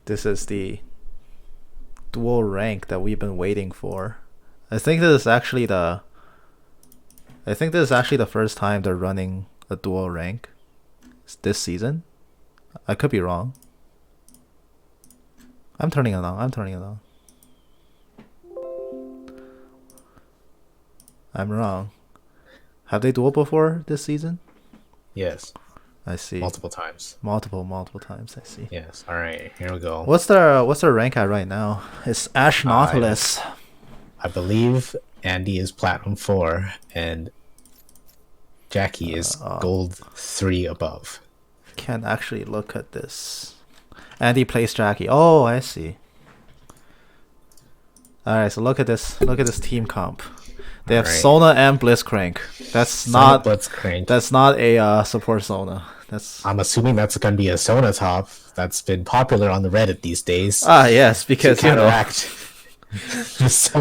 This is the dual rank that we've been waiting for. I think this is actually the first time they're running a dual rank this season. I could be wrong. I'm turning it on. I'm wrong. Have they dueled before this season? Yes. I see. Multiple times. Multiple times, I see. Yes. All right. Here we go. What's their rank at right now? It's Ash Nautilus. I believe Andy is Platinum 4 and Jackie is Gold 3 above. Can't actually look at this. Andy plays Jackie. Oh, I see. Alright, so look at this team comp. They have Sona and Blitzcrank. That's not Blitzcrank. That's not a support Sona. I'm assuming that's going to be a Sona top that's been popular on the Reddit these days. Yes, because just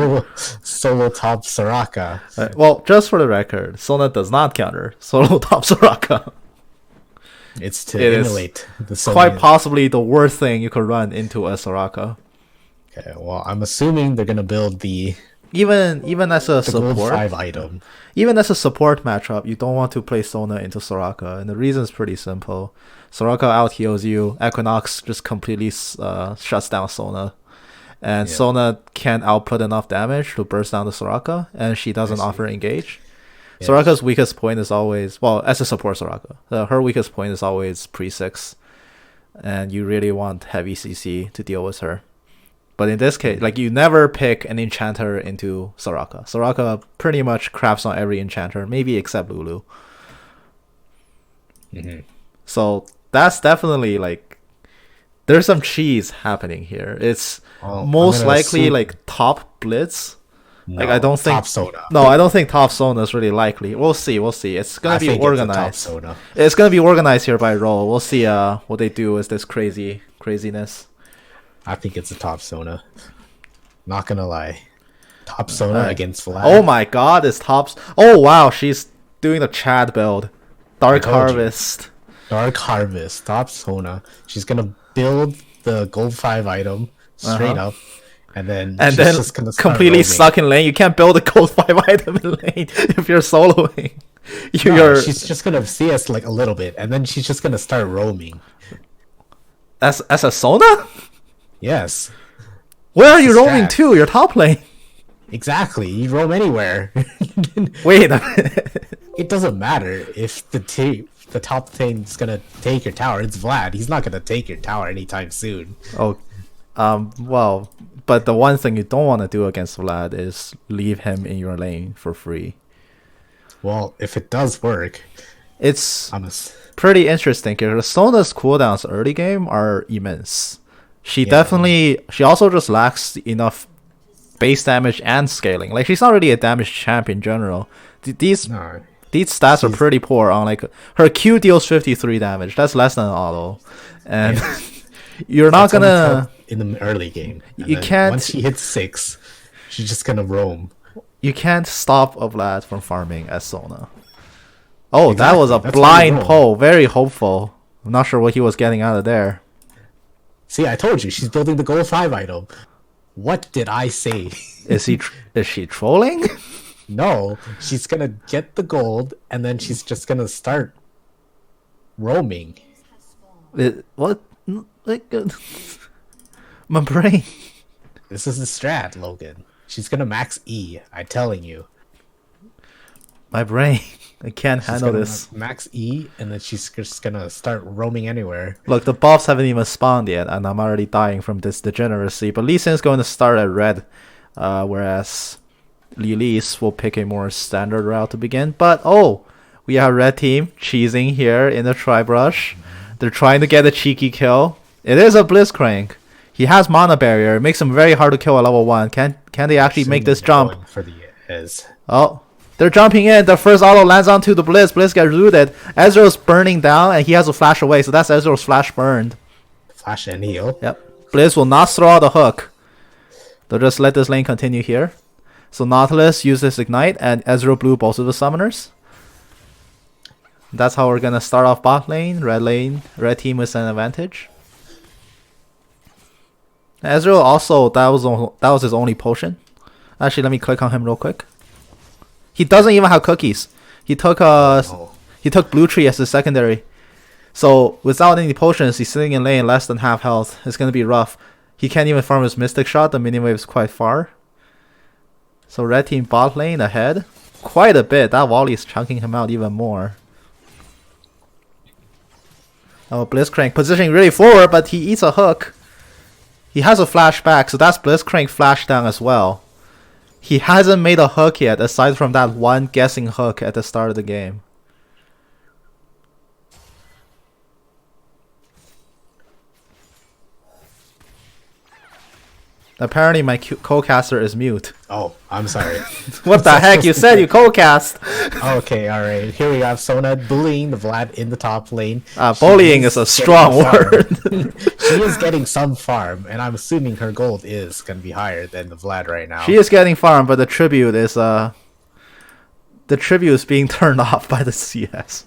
solo top Soraka. Well, just for the record, Sona does not counter solo top Soraka. It's to emulate the Sona. Quite possibly the worst thing you could run into a Soraka. Okay, well, I'm assuming they're gonna build the even as a support gold 5 item. Even as a support matchup, you don't want to play Sona into Soraka, and the reason is pretty simple. Soraka out heals you. Equinox just completely shuts down Sona. And Sona can't output enough damage to burst down the Soraka, and she doesn't offer engage. Yes. Soraka's weakest point is always, well, as a support Soraka, her weakest point is always pre-6, and you really want heavy CC to deal with her. But in this case, like, you never pick an enchanter into Soraka. Soraka pretty much craps on every enchanter, maybe except Lulu. Mm-hmm. So that's definitely, like, there's some cheese happening here. It's most likely like top Blitz. No, like, I don't think top Sona. No, I don't think top Sona is really likely. We'll see. It's gonna be organized. It's gonna be organized here by role. We'll see what they do with this craziness. I think it's a top Sona. Not gonna lie. Top Sona against Vlad. Oh my god, it's tops. Oh wow, she's doing the Chad build. Dark Harvest. Dark Harvest, top Sona. She's gonna build the gold 5 item straight up, and then just gonna completely suck in lane. You can't build a gold 5 item in lane if you're soloing. She's just gonna CS like a little bit, and then she's just gonna start roaming. As a Sona? Yes. Where are you roaming to? You're top lane. Exactly. You roam anywhere. Wait a minute. It doesn't matter if the top thing's gonna take your tower. It's Vlad. He's not gonna take your tower anytime soon. Oh, well, but the one thing you don't want to do against Vlad is leave him in your lane for free. Well, if it does work, it's pretty interesting because Sona's cooldowns early game are immense. She also just lacks enough base damage and scaling. Like, she's not really a damage champ in general. These stats are pretty poor. On, like, her Q deals 53 damage. That's less than an auto, and you're not gonna in the early game. You can't. Once she hits 6, she's just gonna roam. You can't stop a Vlad from farming as Sona. Oh, exactly. That was a blind pull. Very hopeful. I'm not sure what he was getting out of there. See, I told you, she's building the gold 5 item. What did I say? Is she trolling? No, she's gonna get the gold, and then she's just gonna start roaming. What? Like, my brain. This is the strat, Logan. She's gonna max E, I'm telling you. My brain. I can't handle this. Max E, and then she's just gonna start roaming anywhere. Look, the buffs haven't even spawned yet, and I'm already dying from this degeneracy. But Lee Sin's going to start at red, whereas Lilis will pick a more standard route to begin. But, we have red team cheesing here in the tri-brush. They're trying to get a cheeky kill. It is a Blitzcrank. He has mana barrier. It makes him very hard to kill at level 1. Can they actually make this jump? For the They're jumping in. The first auto lands onto the Blitz. Blitz gets rooted. Ezreal's burning down, and he has to flash away. So that's Ezreal's flash burned. Flash and heal. Yep. Blitz will not throw out the hook. They'll just let this lane continue here. So Nautilus uses Ignite, and Ezreal blew both of the summoners. That's how we're going to start off bot lane. Red team with an advantage. Ezreal also, that was his only potion. Actually, let me click on him real quick. He doesn't even have cookies. He took Blue Tree as his secondary. So without any potions, he's sitting in lane less than half health. It's gonna be rough. He can't even farm his Mystic Shot. The minion wave is quite far. So red team bot lane ahead. Quite a bit. That volley is chunking him out even more. Oh, Blitzcrank positioning really forward, but he eats a hook. He has a flashback, so that's Blitzcrank flash down as well. He hasn't made a hook yet, aside from that one guessing hook at the start of the game. Apparently my co-caster is mute. Oh, I'm sorry. What the heck? You said you co-cast. Okay, alright. Here we have Sona bullying the Vlad in the top lane. Bullying is a strong word. She is getting some farm, and I'm assuming her gold is going to be higher than the Vlad right now. She is getting farm, but the tribute is being turned off by the CS.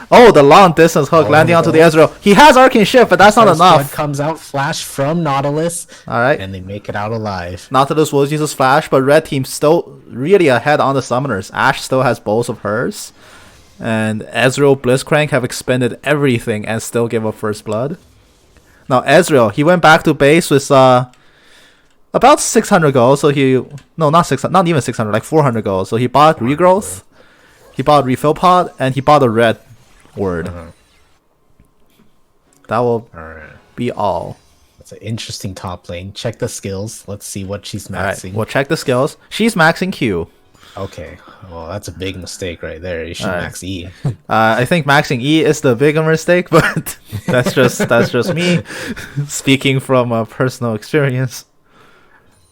Oh, the long distance hook landing onto the Ezreal. He has Arcane Shift, but that's not enough. Blood comes out, flash from Nautilus. Alright. And they make it out alive. Nautilus will use his flash, but red team still really ahead on the summoners. Ashe still has both of hers. And Ezreal, Blitzcrank have expended everything and still give up first blood. Now Ezreal, he went back to base with about 600 gold, so not even 600, like 400 gold. So he bought Regrowth. He bought Refill Pod, and he bought a red word. That will be all. That's an interesting top lane. Check the skills. Let's see what she's maxing. Alright, we'll check the skills. She's maxing Q. Okay. Well, that's a big mistake right there. You should max E. I think maxing E is the bigger mistake, but that's just me speaking from personal experience.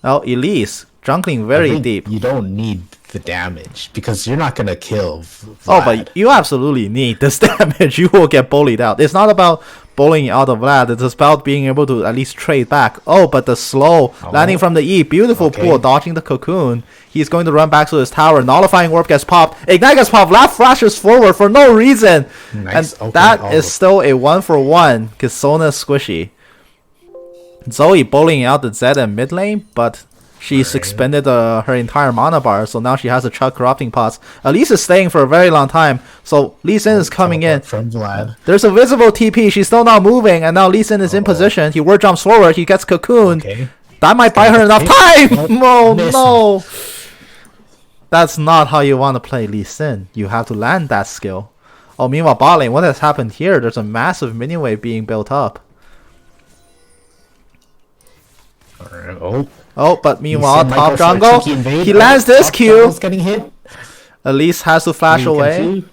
Oh, Elise. Jungling very deep. You don't need the damage because you're not gonna kill Vlad. Oh, but you absolutely need this damage. You will get bullied out. It's not about bullying out of Vlad. It's about being able to at least trade back. Oh, but the slow landing from the E. Beautiful pool, dodging the cocoon. He's going to run back to his tower. Nullifying Warp gets popped. Ignite gets popped. Vlad flashes forward for no reason. Nice. And that is still a 1-for-1 because Sona is squishy. Zoe bullying out the Zed and mid lane, but she's expended her entire mana bar, so now she has to chuck corrupting pots. Elise is staying for a very long time, so Lee Sin is coming in. From Vlad. There's a visible TP. She's still not moving, and now Lee Sin is in position. He word jumps forward. He gets cocooned. That might buy her enough time. Oh no! That's not how you want to play Lee Sin. You have to land that skill. Oh, meanwhile, bot lane, what has happened here? There's a massive minion wave being built up. Oh, but meanwhile, top jungle, he lands this Q. Getting hit. Elise has to flash away.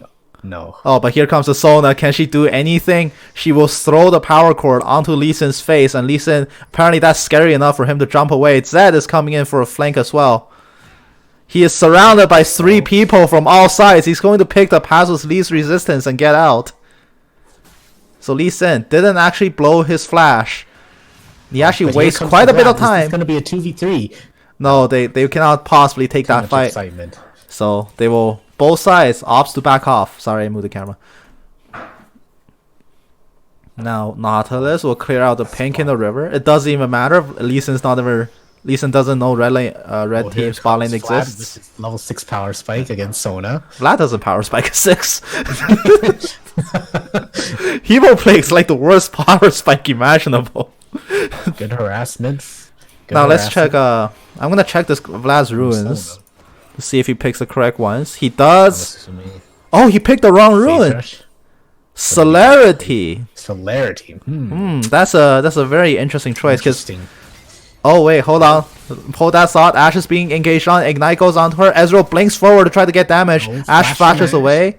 No. Oh, but here comes the Sona. Can she do anything? She will throw the power cord onto Lee Sin's face, and Lee Sin, apparently that's scary enough for him to jump away. Zed is coming in for a flank as well. He is surrounded by 3 people from all sides. He's going to pick the path with least resistance and get out. So Lee Sin didn't actually blow his flash. He actually wastes quite a bit of time. It's going to be a 2v3. No, they cannot possibly take that fight. Excitement. So they will, both sides, opts to back off. Sorry, I moved the camera. Now Nautilus will clear out the pink in the river. It doesn't even matter. Lee Sin's not ever. Lee Sin doesn't know red team's bot lane exists. Level 6 power spike against Sona. Vlad doesn't power spike a 6. He will play like the worst power spike imaginable. Good harassment. Now let's check. I'm gonna check this Vlad's ruins to see if he picks the correct ones. He does. Oh, he picked the wrong ruin. Celerity. Celerity. That's a very interesting choice. Oh wait, hold on. Hold that thought. Ashe is being engaged on. Ignite goes onto her. Ezreal blinks forward to try to get damage. Ashe flashes away.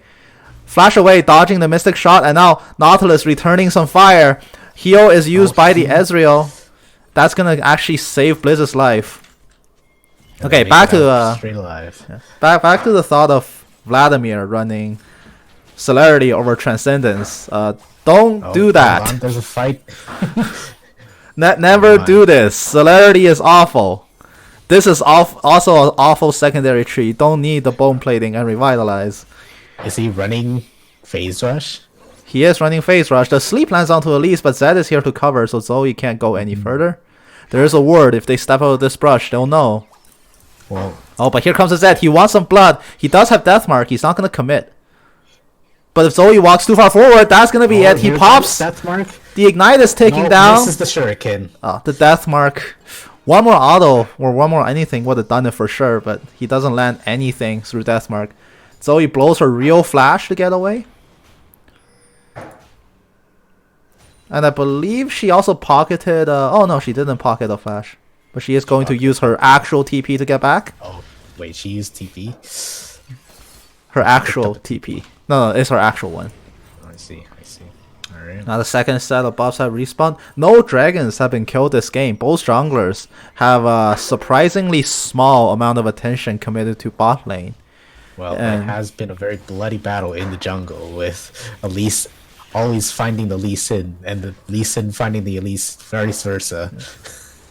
Flash away, dodging the Mystic Shot, and now Nautilus returning some fire. Heal is used by the Ezreal. That's gonna actually save Blizz's life. Okay, back to back to the thought of Vladimir running Celerity over Transcendence. Don't do that. There's a fight. Never do this. Celerity is awful. This is also an awful secondary tree. Don't need the bone plating and revitalize. Is he running Phase Rush? He is running Phase Rush. The sleep lands onto Elise, but Zed is here to cover, so Zoe can't go any further. There is a ward. If they step out of this brush, they'll know. Well, oh, but here comes the Zed. He wants some blood. He does have Death Mark. He's not going to commit. But if Zoe walks too far forward, that's going to be it. He pops. Death Mark. The Ignite is taking down. This is the Shuriken. The Death Mark. One more auto or one more anything would have done it for sure, but he doesn't land anything through Death Mark. Zoe blows her real flash to get away. And I believe she also pocketed... oh no, she didn't pocket a flash. But she is going to use her actual TP to get back. Oh, wait, she used TP? Her actual TP. No, it's her actual one. I see. Alright. Now the second set of buffs have respawned. No dragons have been killed this game. Both junglers have a surprisingly small amount of attention committed to bot lane. Well, it has been a very bloody battle in the jungle with Elise always finding the Lee Sin and the Lee Sin finding the Elise, vice versa.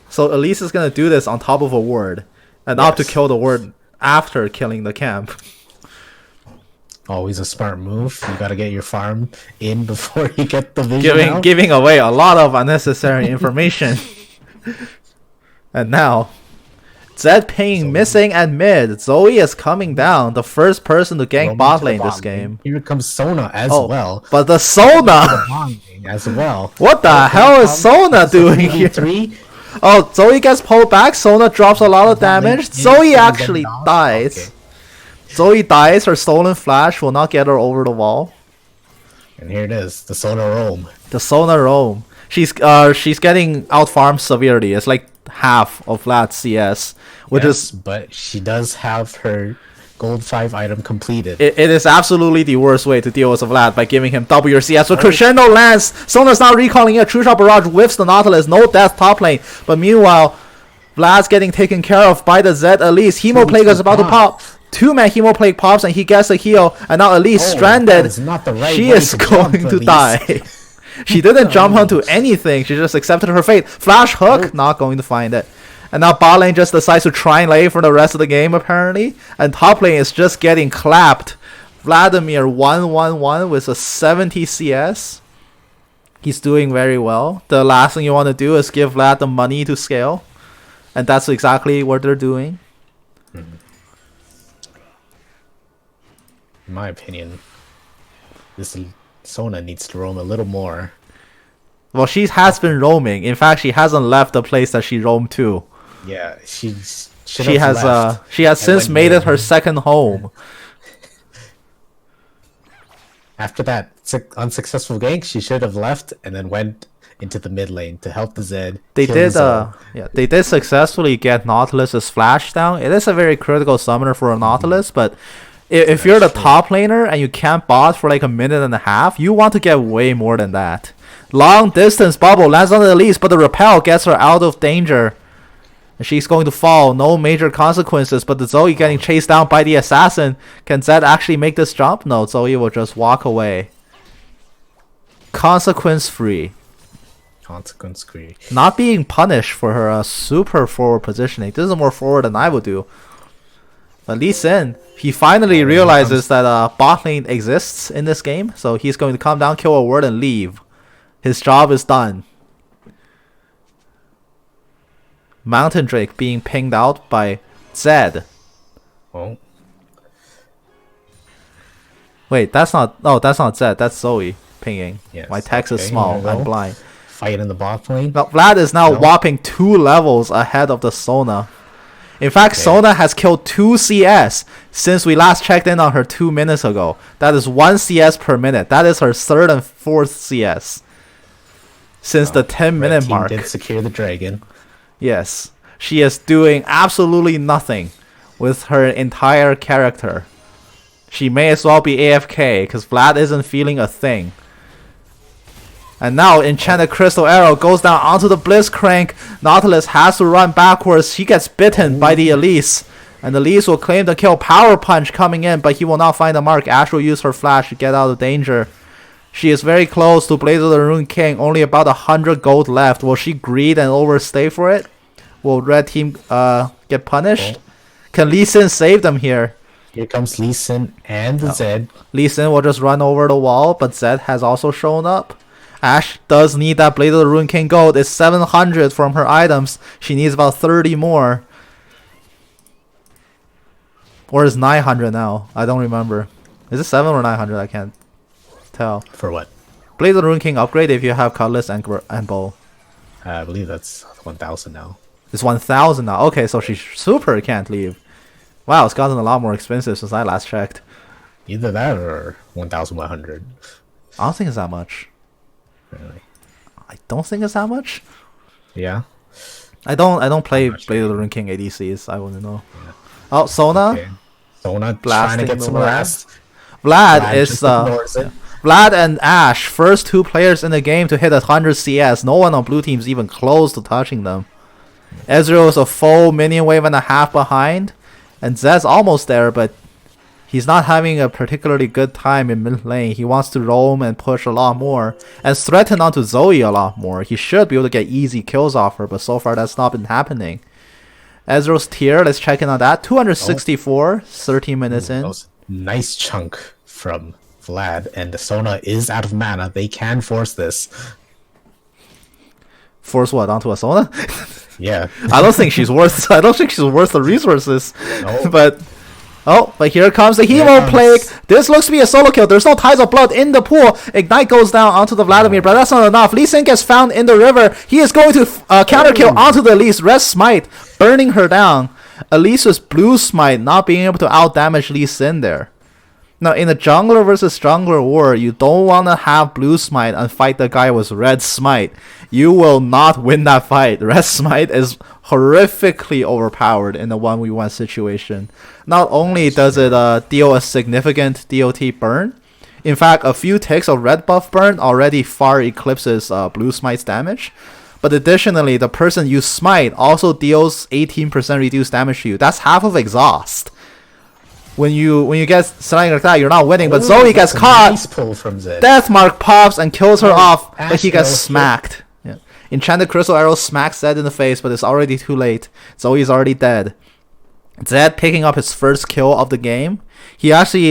So Elise is going to do this on top of a ward and opt to kill the ward after killing the camp. Always a smart move. You gotta get your farm in before you get the vision giving away a lot of unnecessary information. And now, Zed ping missing at mid. Zoe is coming down. The first person to gank bot lane this game. Here comes Sona as well. But the Sona! as well. What the hell is Sona doing here? Oh, Zoe gets pulled back. Sona drops a lot of damage. Zoe actually dies. Okay. Zoe dies, her stolen flash will not get her over the wall. And here it is, the Sona roam. The Sona roam. She's getting out-farmed severely. It's like half of Vlad's CS. But she does have her gold 5 item completed. It is absolutely the worst way to deal with Vlad by giving him double your CS. So Crescendo lands. Sona's not recalling it. True Shot Barrage whiffs the Nautilus. No death top lane. But meanwhile, Vlad's getting taken care of by the Zed Elise. Hemoplague is about to pop. 2-man Hemoplague pops and he gets a heal. And now Elise stranded. She is going to die. She didn't jump onto anything. She just accepted her fate. Flash hook, not going to find it. And now bot lane just decides to try and lay for the rest of the game apparently. And top lane is just getting clapped. Vladimir 1-1-1 with a 70 CS. He's doing very well. The last thing you want to do is give Vlad the money to scale. And that's exactly what they're doing. In my opinion, this Sona needs to roam a little more. Well, she has been roaming. In fact, she hasn't left the place that she roamed to. Yeah, she has since made it her second home. After that unsuccessful gank, she should have left and then went into the mid lane to help the Zed. They did successfully get Nautilus's flash down. It is a very critical summoner for a Nautilus, but if you're the top laner and you can't bot for like a minute and a half, you want to get way more than that. Long distance bubble lands on the Elise, but the repel gets her out of danger. And she's going to fall. No major consequences, but the Zoe getting chased down by the assassin. Can Zed actually make this jump? No, Zoe will just walk away. Consequence free. Not being punished for her super forward positioning. This is more forward than I would do. But Lee Sin, he finally realizes that bot lane exists in this game. So he's going to come down, kill a ward, and leave. His job is done. Mountain Drake being pinged out by Zed. Oh. Wait, that's not Zed. That's Zoe pinging. Yes, my text is small. I'm blind. Fight in the bot lane. Now, Vlad is now whopping 2 levels ahead of the Sona. In fact, Sona has killed 2 CS since we last checked in on her 2 minutes ago. That is 1 CS per minute. That is her 3rd and 4th CS since the 10-minute mark. Did secure the dragon. Yes, she is doing absolutely nothing with her entire character. She may as well be AFK because Vlad isn't feeling a thing. And now Enchanted Crystal Arrow goes down onto the Blitzcrank. Nautilus has to run backwards. He gets bitten by the Elise. And the Elise will claim the kill. Power Punch coming in, but he will not find the mark. Ash will use her flash to get out of danger. She is very close to Blaze of the Rune King. Only about 100 gold left. Will she greed and overstay for it? Will Red Team get punished? Can Lee Sin save them here? Here comes Lee Sin and the Zed. Lee Sin will just run over the wall, but Zed has also shown up. Ashe does need that Blade of the Ruined King gold. It's 700 from her items. She needs about 30 more. Or is 900 now? I don't remember. Is it 7 or 900? I can't tell. For what? Blade of the Ruined King upgrade if you have Cutlass and bow. I believe that's 1,000 now. It's 1,000 now. Okay, so she super can't leave. Wow, it's gotten a lot more expensive since I last checked. Either that or 1,100. I don't think it's that much. Really? I don't think it's that much. Yeah. I don't play Blade of the Ruined King ADCs. I wouldn't know. Yeah. Oh, Sona. Okay. Sona trying to get some rest. Vlad is Vlad and Ashe, first 2 players in the game to hit 100 CS. No one on blue team's even close to touching them. Ezreal is a full minion wave and a half behind, and Zed's almost there, but he's not having a particularly good time in mid lane. He wants to roam and push a lot more and threaten onto Zoe a lot more. He should be able to get easy kills off her, but so far that's not been happening. Ezreal's tier, let's check in on that. 264, 13 minutes in. Nice chunk from Vlad, and the Sona is out of mana. They can force this. Force what? Onto a Sona? Yeah. I don't think she's worth the resources. No. But here comes the Hemo Plague. This looks to be a solo kill. There's no Tides of Blood in the pool. Ignite goes down onto the Vladimir, but that's not enough. Lee Sin gets found in the river. He is going to counter kill onto the Elise. Red Smite, burning her down. Elise's Blue Smite not being able to out damage Lee Sin there. Now, in a jungler versus jungler war, you don't want to have Blue Smite and fight the guy with Red Smite. You will not win that fight. Red Smite is horrifically overpowered in the 1v1 situation. Not only does it deal a significant DOT burn, in fact, a few ticks of red buff burn already far eclipses Blue Smite's damage. But additionally, the person you smite also deals 18% reduced damage to you. That's half of exhaust. When you get something like that, you're not winning. But Zoe gets caught. Nice pull from Zed. Deathmark pops and kills her off, but he gets smacked. Yeah. Enchanted Crystal Arrow smacks Zed in the face, but it's already too late. Zoe's already dead. Zed picking up his first kill of the game. He actually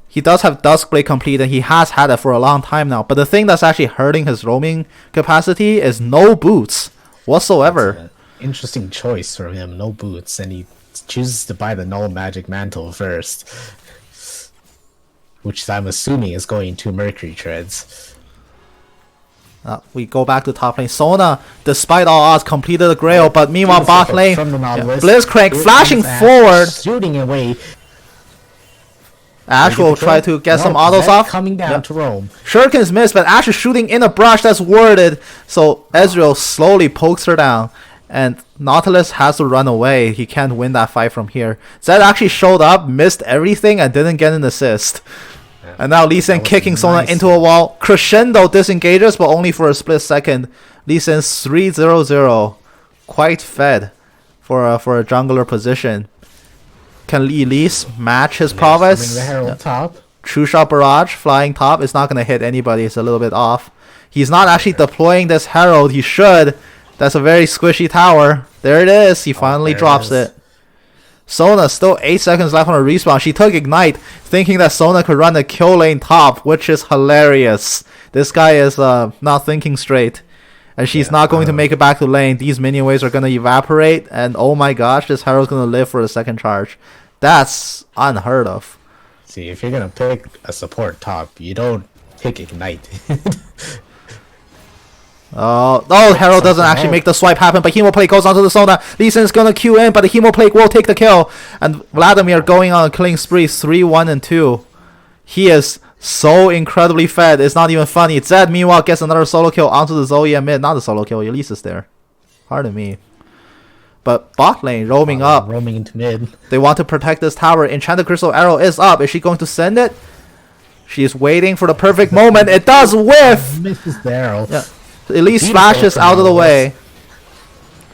he does have Duskblade complete, and he has had it for a long time now. But the thing that's actually hurting his roaming capacity is no boots whatsoever. Interesting choice for him. No boots, and he chooses to buy the Null Magic Mantle first, which I'm assuming is going to Mercury Treads. We go back to top lane. Sona, despite all odds, completed the Grail, but meanwhile bot lane, Blitzcrank flashing forward, shooting away. Ashe will try to get some autos off. Coming down to roam. Shuriken's missed, but Ashe is shooting in a brush that's warded, so Ezreal slowly pokes her down. And Nautilus has to run away. He can't win that fight from here. Zed actually showed up, missed everything, and didn't get an assist. Yeah. And now Lee Sin kicking Sona into a wall. Crescendo disengages, but only for a split second. Lee Sin's 3-0-0. Quite fed for a jungler position. Can Elise match his prowess? The Herald top. True Shot Barrage flying top is not going to hit anybody. It's a little bit off. He's not actually deploying this Herald. He should. That's a very squishy tower. There it is. He finally drops it. Sona, still 8 seconds left on her respawn. She took Ignite, thinking that Sona could run the kill lane top, which is hilarious. This guy is not thinking straight. And she's not going to make it back to lane. These minion waves are going to evaporate. And oh my gosh, this Herald's going to live for a second charge. That's unheard of. See, if you're going to pick a support top, you don't pick Ignite. Herald doesn't actually make the swipe happen, but Hemo Plague goes onto the Sona. Lee Sin's gonna queue in, but the Hemo Plague will take the kill. And Vladimir going on a killing spree, 3-1-2. He is so incredibly fed, it's not even funny. Zed, meanwhile, gets another solo kill onto the Zoe and mid. Not a solo kill, Elise is there. Pardon me. But bot lane, roaming up. Roaming into mid. They want to protect this tower. Enchanted Crystal Arrow is up. Is she going to send it? She is waiting for the perfect moment. It does whiff! Misses the arrow. Yeah. Elise flashes out of the way.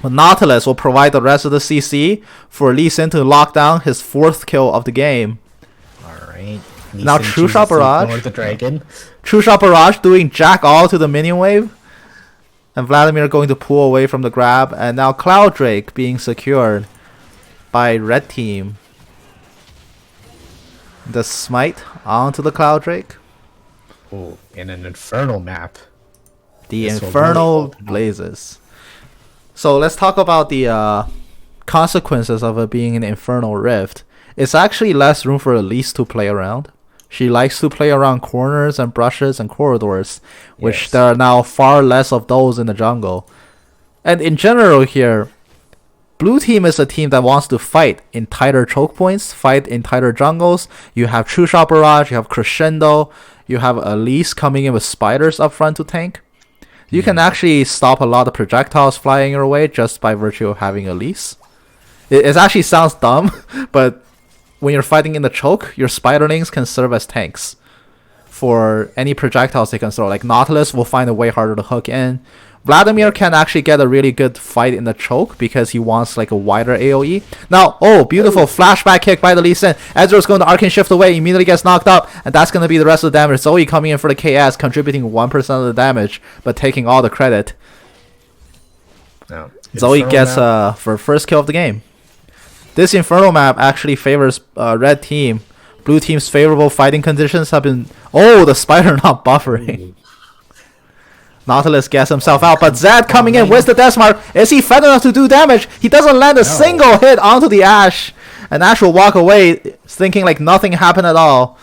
But Nautilus will provide the rest of the CC for Lee Sin to lock down his 4th kill of the game. Alright. Now True Shot Barrage. The dragon. True Shot Barrage doing jack all to the minion wave. And Vladimir going to pull away from the grab. And now Cloud Drake being secured by red team. The smite onto the Cloud Drake. Oh, in an infernal map. The Infernal Blazes. So let's talk about the consequences of it being an Infernal Rift. It's actually less room for Elise to play around. She likes to play around corners and brushes and corridors, which there are now far less of those in the jungle. And in general here, blue team is a team that wants to fight in tighter choke points, fight in tighter jungles. You have True Shot Barrage, you have Crescendo, you have Elise coming in with spiders up front to tank. You can actually stop a lot of projectiles flying your way just by virtue of having Elise. It actually sounds dumb, but when you're fighting in the choke, your spiderlings can serve as tanks for any projectiles they can throw. Like Nautilus will find a way harder to hook in. Vladimir can actually get a really good fight in the choke because he wants like a wider AoE. Now, beautiful flashback kick by the Lee Sin. Ezreal's going to Arcane Shift away, immediately gets knocked up, and that's going to be the rest of the damage. Zoe coming in for the KS, contributing 1% of the damage, but taking all the credit. No. Zoe gets for first kill of the game. This Inferno map actually favors red team. Blue team's favorable fighting conditions have been... Oh, the spider not buffering. Nautilus gets himself out, but Zed coming in with the death mark. Is he fed enough to do damage? He doesn't land a single hit onto the Ashe. And Ashe will walk away thinking like nothing happened at all.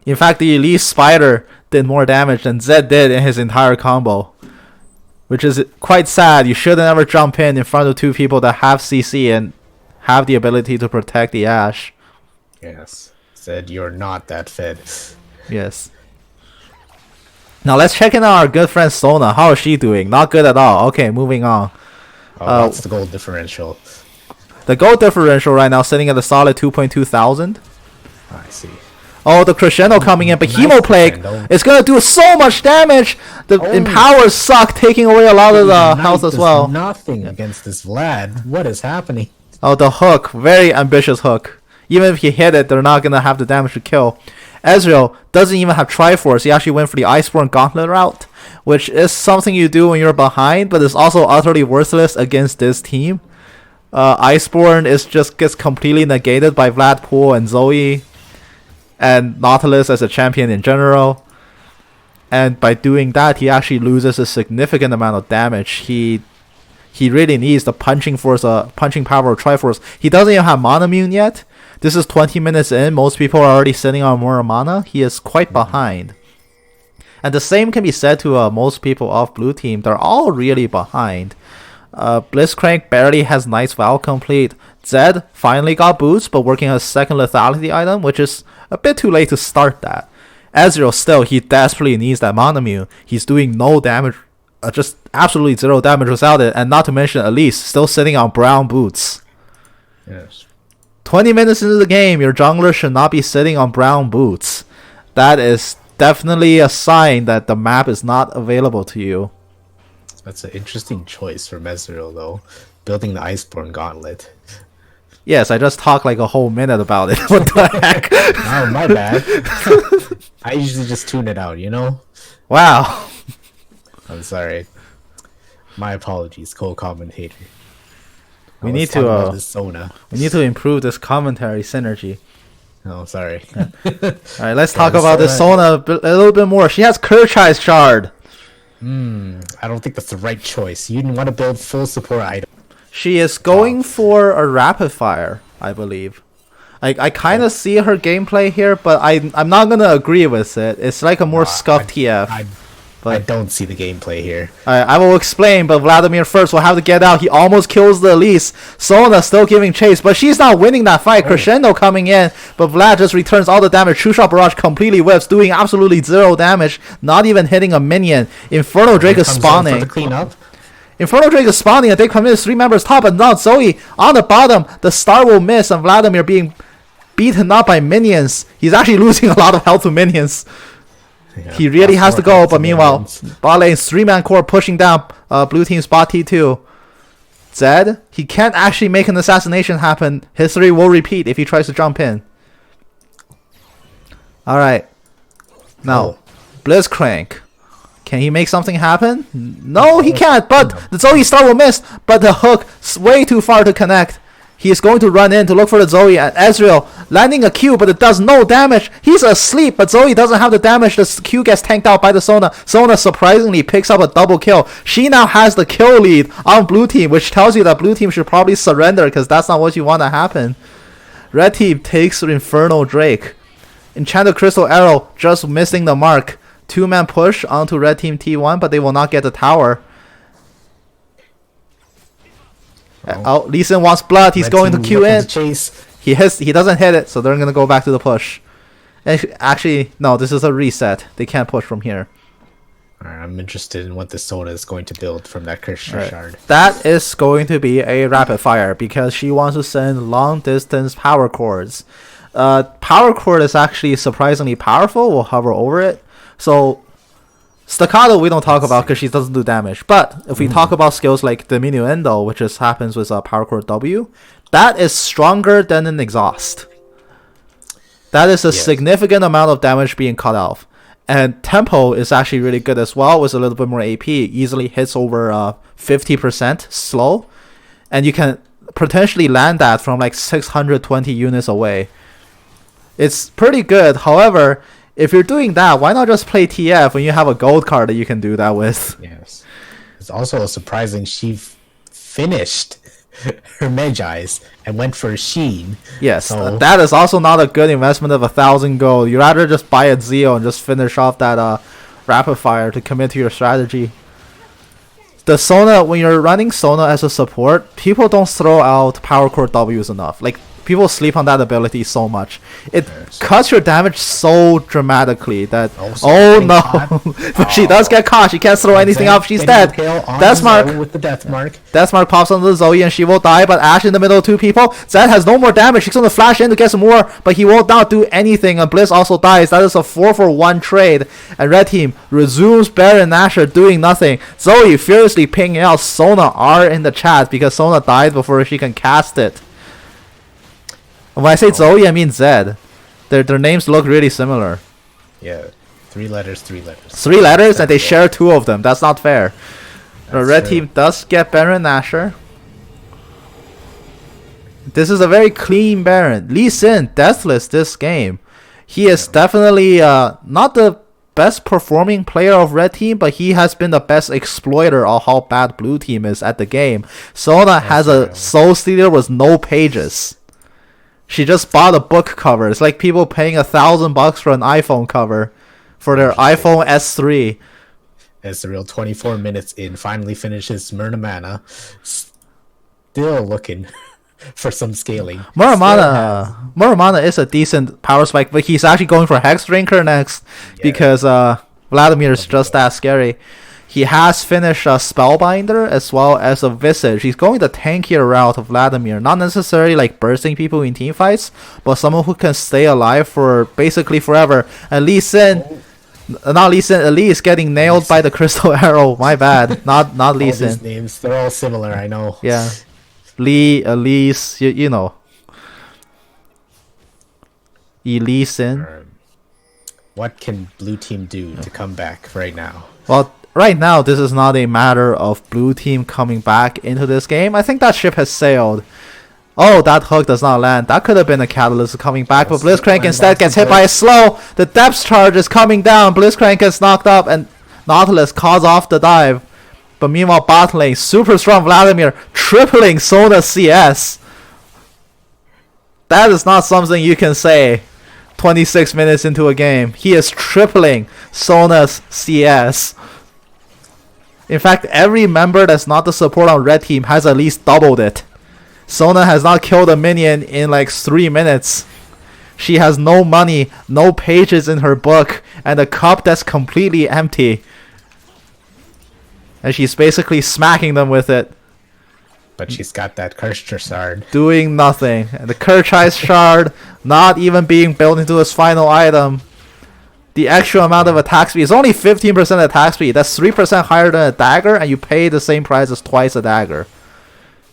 In fact, the Elise Spider did more damage than Zed did in his entire combo. Which is quite sad. You shouldn't ever jump in front of two people that have CC and have the ability to protect the Ashe. Yes. Zed, you're not that fed. Yes. Now let's check in on our good friend Sona. How is she doing? Not good at all. Okay, moving on. What's the gold differential? The gold differential right now sitting at a solid 2.2 thousand. I see. Oh, the Crescendo coming in, but Hemo Plague is going to do so much damage. The Empowers suck, taking away a lot of the health as well. Nothing against this Vlad. What is happening? Oh, the hook. Very ambitious hook. Even if you hit it, they're not going to have the damage to kill. Ezreal doesn't even have Triforce. He actually went for the Iceborne Gauntlet route, which is something you do when you're behind, but it's also utterly worthless against this team. Iceborne gets completely negated by Vlad Pool and Zoe and Nautilus as a champion in general. And by doing that, he actually loses a significant amount of damage. He really needs the punching power of Triforce. He doesn't even have Mana Immune yet. This is 20 minutes in. Most people are already sitting on more mana. He is quite behind. And the same can be said to most people off blue team. They're all really behind. Blitzcrank barely has Night's Vow complete. Zed finally got boots, but working on a second lethality item, which is a bit too late to start that. Ezreal still, he desperately needs that Mana Immune. He's doing no damage, just absolutely zero damage without it. And not to mention Elise, still sitting on brown boots. Yes. 20 minutes into the game, your jungler should not be sitting on brown boots. That is definitely a sign that the map is not available to you. That's an interesting choice for Ezreal, though. Building the Iceborne Gauntlet. Yes, I just talked like a whole minute about it. What the heck? Oh, my bad. I usually just tune it out, you know? Wow. I'm sorry. My apologies, co-commentator. We need to improve this commentary synergy. Oh, sorry. Alright, let's talk about this Sona a little bit more. She has Kerchai's Shard. I don't think that's the right choice. You want to build full support item. She is going for a Rapid Fire, I believe. I kind of see her gameplay here, but I'm not going to agree with it. It's like a more scuffed TF. I don't see the gameplay here. I will explain, but Vladimir first will have to get out. He almost kills the Elise. Sona still giving chase, but she's not winning that fight. Crescendo coming in, but Vlad just returns all the damage. True Shot Barrage completely whips, doing absolutely zero damage, not even hitting a minion. Inferno Drake is spawning. To clean up. Inferno Drake is spawning, and they come in 3 members top, and now Zoe on the bottom. The star will miss, and Vladimir being beaten up by minions. He's actually losing a lot of health to minions. Yeah, he really has to go, but meanwhile, bot lane's 3-man core pushing down blue team's bot T2. Zed, he can't actually make an assassination happen. History will repeat if he tries to jump in. Alright. Now, Blitzcrank. Can he make something happen? No, he can't, but the Zoe star will miss, but the hook is way too far to connect. He is going to run in to look for the Zoe, and Ezreal landing a Q, but it does no damage. He's asleep, but Zoe doesn't have the damage. The Q gets tanked out by the Sona. Sona surprisingly picks up a double kill. She now has the kill lead on blue team, which tells you that blue team should probably surrender because that's not what you want to happen. Red team takes Infernal Drake. Enchanted Crystal Arrow just missing the mark. 2-man push onto red team T1, but they will not get the tower. Lee Sin wants blood. He's going to Q in. He doesn't hit it, so they're going to go back to the push. Actually, no, this is a reset. They can't push from here. Alright, I'm interested in what the Sona is going to build from that Christian shard. That is going to be a rapid fire because she wants to send long distance power chords. Power chord is actually surprisingly powerful. We'll hover over it. So staccato we don't talk about because she doesn't do damage. But if we talk about skills like Diminuendo, which just happens with power chord W, that is stronger than an exhaust. That is a significant amount of damage being cut off. And tempo is actually really good as well with a little bit more AP. It easily hits over 50% slow. And you can potentially land that from like 620 units away. It's pretty good. However, if you're doing that, why not just play TF when you have a gold card that you can do that with? Yes. It's also surprising she finished her Magi's and went for a Sheen. Yes, so that is also not a good investment of 1,000 gold. You'd rather just buy a Zeo and just finish off that rapid fire to commit to your strategy. The Sona, when you're running Sona as a support, people don't throw out power chord Ws enough. Like, people sleep on that ability so much. It cuts your damage so dramatically that but she does get caught. She can't throw anything up. She's dead. Death mark with the death mark. Death mark pops onto the Zoe and she will die. But Ashe in the middle of two people. Zed has no more damage. She's gonna flash in to get some more, but he won't not do anything. And Bliss also dies. That is a 4-for-1 trade. And red team resumes Baron Nashor doing nothing. Zoe furiously pinging out Sona R in the chat because Sona died before she can cast it. When I say Zoe, I mean Zed. Their names look really similar. Yeah, 3 letters. 3 letters, and they share 2 of them. That's not fair. The red team does get Baron Nashor. This is a very clean Baron. Lee Sin, deathless this game. He is definitely not the best performing player of red team, but he has been the best exploiter of how bad blue team is at the game. Sona has a Soul Stealer with no pages. She just bought a book cover. It's like people paying $1,000 for an iPhone cover for their iPhone S3. Ezreal 24 minutes in finally finishes Myrna Mana. Still looking for some scaling. Muramana is a decent power spike, but he's actually going for Hex Drinker next because Vladimir is just that scary. He has finished a Spellbinder as well as a Visage. He's going the tankier route of Vladimir. Not necessarily like bursting people in team fights, but someone who can stay alive for basically forever. And Lee Sin, Elise getting nailed by the Crystal Arrow. My bad. Not Lee Sin. These names, they're all similar, I know. Yeah. Lee, Elise, you know. Elise. What can blue team do to come back right now? Well, right now, this is not a matter of blue team coming back into this game. I think that ship has sailed. Oh, that hook does not land. That could have been a catalyst coming back, but Blitzcrank instead gets hit by a slow. The depth charge is coming down. Blitzcrank gets knocked up, and Nautilus calls off the dive. But meanwhile, bot lane, super strong Vladimir, tripling Sona's CS. That is not something you can say 26 minutes into a game. He is tripling Sona's CS. In fact, every member that's not the support on red team has at least doubled it. Sona has not killed a minion in like 3 minutes. She has no money, no pages in her book, and a cup that's completely empty. And she's basically smacking them with it. But she's got that Kercher shard. Doing nothing. And the Kerchai shard not even being built into his final item. The extra amount of attack speed is only 15% attack speed. That's 3% higher than a dagger, and you pay the same price as twice a dagger.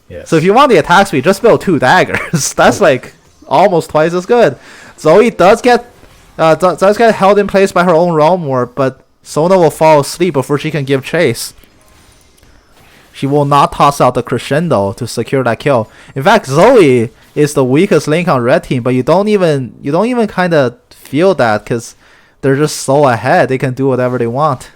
Yes. So if you want the attack speed, just build 2 daggers. That's like almost twice as good. Zoe does get held in place by her own Realm Warp, but Sona will fall asleep before she can give chase. She will not toss out the crescendo to secure that kill. In fact, Zoe is the weakest link on red team, but you don't even kind of feel that because they're just so ahead. They can do whatever they want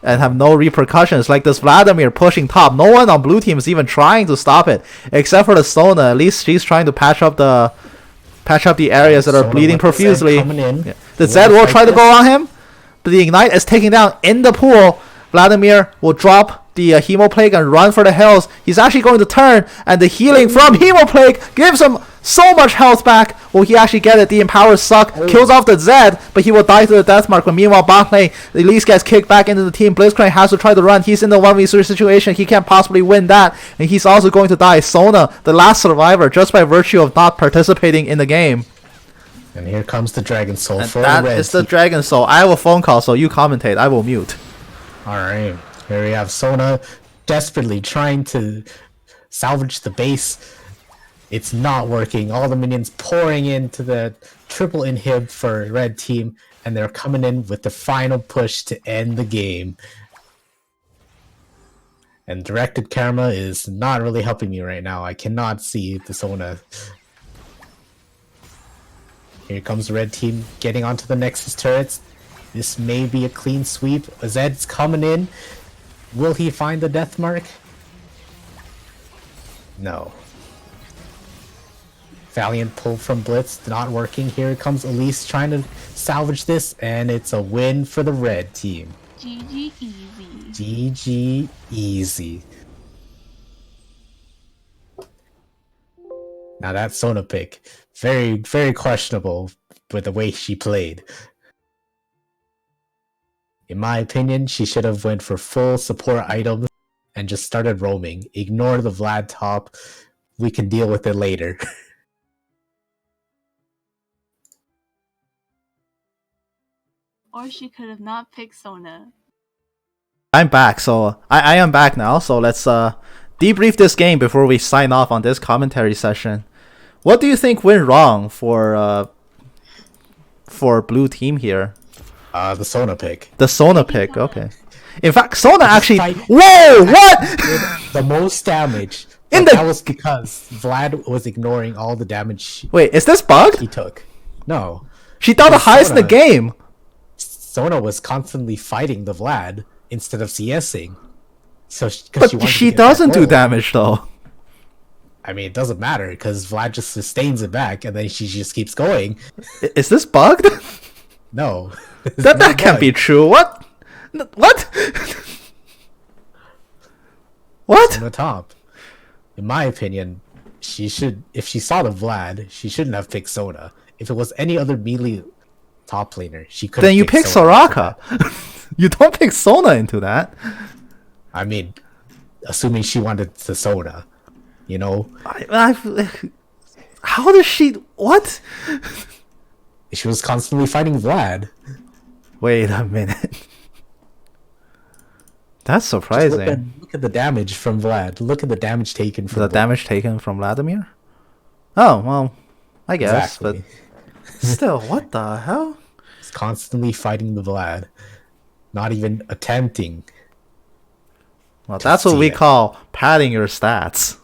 and have no repercussions. Like this Vladimir pushing top. No one on blue team is even trying to stop it except for the Sona. At least she's trying to patch up the areas that are bleeding profusely. Yeah. The Zed will try to go on him, but the Ignite is taken down in the pool. Vladimir will drop the Hemoplague and run for the hills. He's actually going to turn, and the healing from Hemoplague gives him so much health back. Will he actually get it? The Empowers suck. Kills off the Zed, but he will die to the death mark. But meanwhile, bot lane, the Elise gets kicked back into the team. Blitzcrank has to try to run. He's in the 1v3 situation. He can't possibly win that, and he's also going to die. Sona, the last survivor, just by virtue of not participating in the game. And here comes the Dragon Soul And for that the red is the team. Dragon Soul. I have a phone call, so you commentate. I will mute. Alright, here we have Sona desperately trying to salvage the base. It's not working. All the minions pouring into the triple inhib for red team, and they're coming in with the final push to end the game. And directed camera is not really helping me right now. I cannot see the Sona. Here comes the red team getting onto the Nexus turrets. This may be a clean sweep. Zed's coming in. Will he find the death mark? No. Valiant pull from Blitz, not working. Here comes Elise trying to salvage this, and it's a win for the red team. GG easy. GG easy. Now that Sona pick, very, very questionable with the way she played. In my opinion, she should have went for full support items and just started roaming. Ignore the Vlad top. We can deal with it later. Or she could have not picked Sona. I'm back, so I am back now. So let's debrief this game before we sign off on this commentary session. What do you think went wrong for blue team here? The Sona pick. The Sona pick, okay. In fact, Sona actually. Whoa! What? The most damage. In That was because Vlad was ignoring all the damage Wait, is this bugged? he took. No. She thought the highest in the Sona. game. Sona was constantly fighting the Vlad instead of CSing. So But she doesn't do damage though. I mean, it doesn't matter because Vlad just sustains it back and then she just keeps going. Is this bugged? No. That can't be true. What? What? What? On the top. In my opinion, she should. If she saw the Vlad, she shouldn't have picked Sona. If it was any other melee top laner, she could. Then you pick Soraka. You don't pick Sona into that. I mean, assuming she wanted the Sona, you know. How does she? What? She was constantly fighting Vlad. Wait a minute. That's surprising. Look at the damage from Vlad. Look at the damage taken from The Vlad. damage taken from Vladimir? Oh, well, I guess. Exactly. But still, what the hell? He's constantly fighting the Vlad. Not even attempting. Well, that's what see we it. call padding your stats.